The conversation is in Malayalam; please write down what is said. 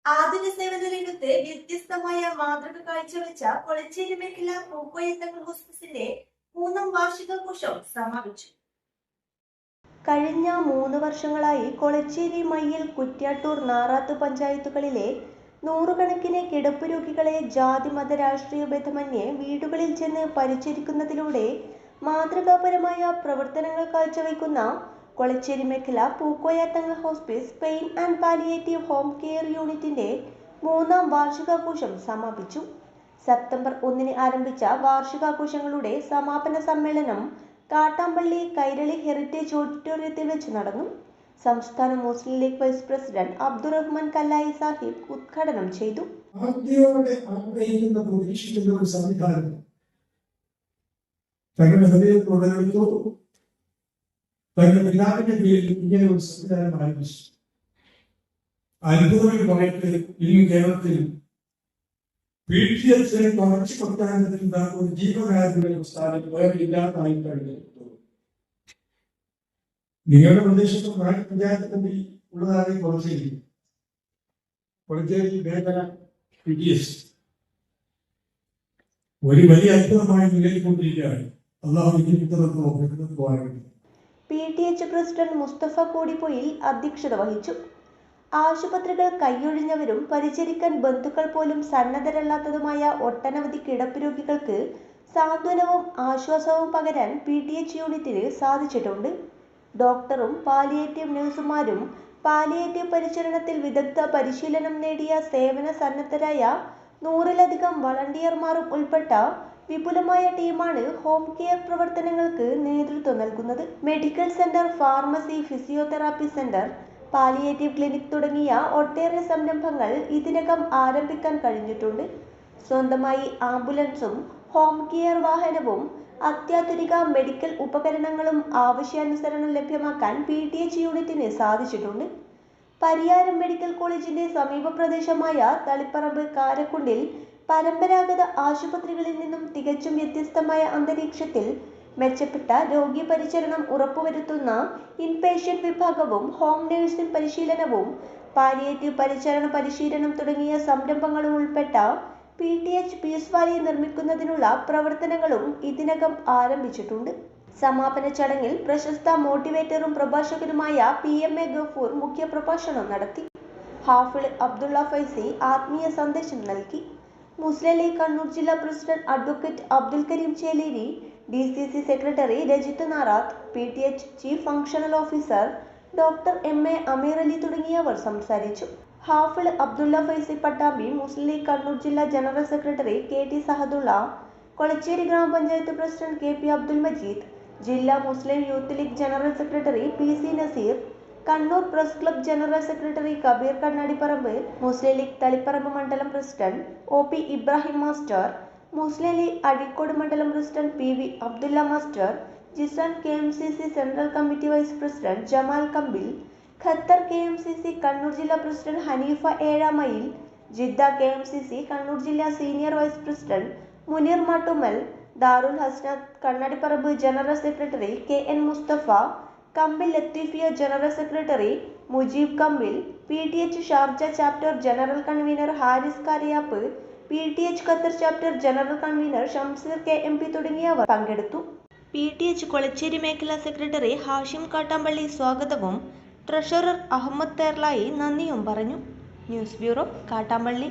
ആതുര സേവന രംഗത്ത് വ്യത്യസ്തമായ മാതൃക കാഴ്ചവെച്ച കൊളച്ചേരി മേഖല പൂക്കോയത്തങ്ങൾ ഹോസ്പിറ്റലിന്റെ 3ാം വാർഷികാഘോഷം സമാപിച്ചു. കഴിഞ്ഞ 3 വർഷങ്ങളായി കൊളച്ചേരി, മയ്യിൽ, കുറ്റ്യാട്ടൂർ, നാറാത്ത് പഞ്ചായത്തുകളിലെ നൂറുകണക്കിന് കിടപ്പ് രോഗികളെ ജാതി മത രാഷ്ട്രീയ ഭേദമന്യേ വീടുകളിൽ ചെന്ന് പരിചരിക്കുന്നതിലൂടെ മാതൃകാപരമായ പ്രവർത്തനങ്ങൾ കാഴ്ചവെക്കുന്ന കൊളച്ചേരി മേഖല Pookoyathangal hospice pain and palliative home care യൂണിറ്റിന്റെ 3ാം വാർഷികാഘോഷം സമാപിച്ചു. സെപ്റ്റംബർ 1 ആരംഭിച്ച വാർഷികാഘോഷങ്ങളുടെ സമാപന സമ്മേളനം കാട്ടാമ്പള്ളി കൈരളി ഹെറിറ്റേജ് ഓഡിറ്റോറിയത്തിൽ വെച്ച് നടന്നു. സംസ്ഥാന മുസ്ലിം ലീഗ് വൈസ് പ്രസിഡന്റ് അബ്ദുറഹ്മാൻ കല്ലായി സാഹിബ് ഉദ്ഘാടനം ചെയ്തു. അത്ഭുതമായിട്ട് ഈ കേരളത്തിൽ PTHനെ കുറച്ച് കൊടുക്കാനുള്ള ഒരു ജീവകാരുടെ സ്ഥാനം വേറെ ഇല്ലാതായി കഴിഞ്ഞിട്ടുണ്ട്. നിങ്ങളുടെ പ്രദേശത്ത് പഞ്ചായത്തിൽ ഉള്ളതായി കൊളച്ചേരി മേഖല PTH ഒരു വലിയ അത്ഭുതമായി നിലനിൽക്കൊണ്ടിരിക്കുകയാണ്. PTH പ്രസിഡന്റ് മുസ്തഫ കോടിപ്പൊയിൽ അധ്യക്ഷത വഹിച്ചു. ആശുപത്രികൾ കൈയൊഴിഞ്ഞവരും പരിചരിക്കാൻ ബന്ധുക്കൾ പോലും സന്നദ്ധരല്ലാത്തതുമായ ഒട്ടനവധി കിടപ്പ് രോഗികൾക്ക് സാന്ത്വനവും ആശ്വാസവും പകരാൻ PTH യൂണിറ്റിന് സാധിച്ചിട്ടുണ്ട്. ഡോക്ടറും പാലിയേറ്റീവ് നഴ്സുമാരും പാലിയേറ്റീവ് പരിചരണത്തിൽ വിദഗ്ധ പരിശീലനം നേടിയ സേവന സന്നദ്ധരായ 100-ലധികം വളണ്ടിയർമാരും ഉൾപ്പെട്ട വിപുലമായ ടീമാണ് ഹോം കെയർ പ്രവർത്തനങ്ങൾക്ക് നേതൃത്വം നൽകുന്നത്. Medical centre, pharmacy, physiotherapy centre, palliative clinic തുടങ്ങിയ ഒട്ടേറെ സംരംഭങ്ങൾ ഇതിനകം ആരംഭിക്കാൻ കഴിഞ്ഞിട്ടുണ്ട്. സ്വന്തമായി ആംബുലൻസും ഹോം കെയർ വാഹനവും അത്യാധുനിക മെഡിക്കൽ ഉപകരണങ്ങളും ആവശ്യാനുസരണം ലഭ്യമാക്കാൻ PTH യൂണിറ്റിന് സാധിച്ചിട്ടുണ്ട്. പരിയാരം മെഡിക്കൽ കോളേജിന്റെ സമീപ പ്രദേശമായ തളിപ്പറമ്പ് കാരക്കുണ്ടിൽ പരമ്പരാഗത ആശുപത്രികളിൽ നിന്നും തികച്ചും വ്യത്യസ്തമായ അന്തരീക്ഷത്തിൽ മെച്ചപ്പെട്ട രോഗി പരിചരണം ഉറപ്പുവരുത്തുന്ന ഇൻപേഷ്യന്റ് വിഭാഗവും ഹോം നഴ്സിംഗ് പരിശീലനവും പാലിയേറ്റീവ് പരിചരണ പരിശീലനം തുടങ്ങിയ സംരംഭങ്ങളും ഉൾപ്പെട്ട PTH പീസ് വാലി നിർമ്മിക്കുന്നതിനുള്ള പ്രവർത്തനങ്ങളും ഇതിനകം ആരംഭിച്ചിട്ടുണ്ട്. സമാപന ചടങ്ങിൽ പ്രശസ്ത മോട്ടിവേറ്ററും പ്രഭാഷകനുമായ PMA ഗഫൂർ മുഖ്യപ്രഭാഷണം നടത്തി. ഹാഫിൾ അബ്ദുള്ള ഫൈസി ആത്മീയ സന്ദേശം നൽകി. മുസ്ലിം ലീഗ് കണ്ണൂർ ജില്ലാ president advocate Abdul Kareem Cheleri, DCC secretary Rajith Narath, PTH chief functional officer doctor MA Ameer Ali തുടങ്ങിയവർ സംസാരിച്ചു. ഹാഫിൾ അബ്ദുള്ള ഫൈസി പട്ടാമ്പി, മുസ്ലിം ലീഗ് കണ്ണൂർ ജില്ലാ general secretary KT Sahadulla, Kolacheri gramapanchayat president KP Abdul Majeed, ജില്ലാ Muslim youth League general secretary PC Naseer, Kannur press club general secretary Kabeer Kannadiparamba, Muslim League Taliparamba മണ്ഡലം president OP Ibrahim master, Muslim League Azhikode മണ്ഡലം president PV Abdulla master, Jizan KMCC central committee vice president Jamal Kambil, Qatar KMCC Kannur ജില്ലാ president Haneefa Ezhamayil, Jeddah KMCC Kannur ജില്ലാ senior vice president Muneer Mattumal, Darul Hasanath Kannadiparamba general secretary KN Musthafa, Kambil Latheefiya general secretary Mujeeb Kambil, PTH Sharjah chapter general convener Haris Karayappu, PTH Qatar chapter general convener Shamseer KMP തുടങ്ങിയവർ പങ്കെടുത്തു. PTH കൊളച്ചേരി മേഖലാ സെക്രട്ടറി ഹാഷിം കാട്ടാമ്പള്ളി സ്വാഗതവും ട്രഷറർ അഹമ്മദ് തേർലായി നന്ദിയും പറഞ്ഞു. News bureau, Kattampally.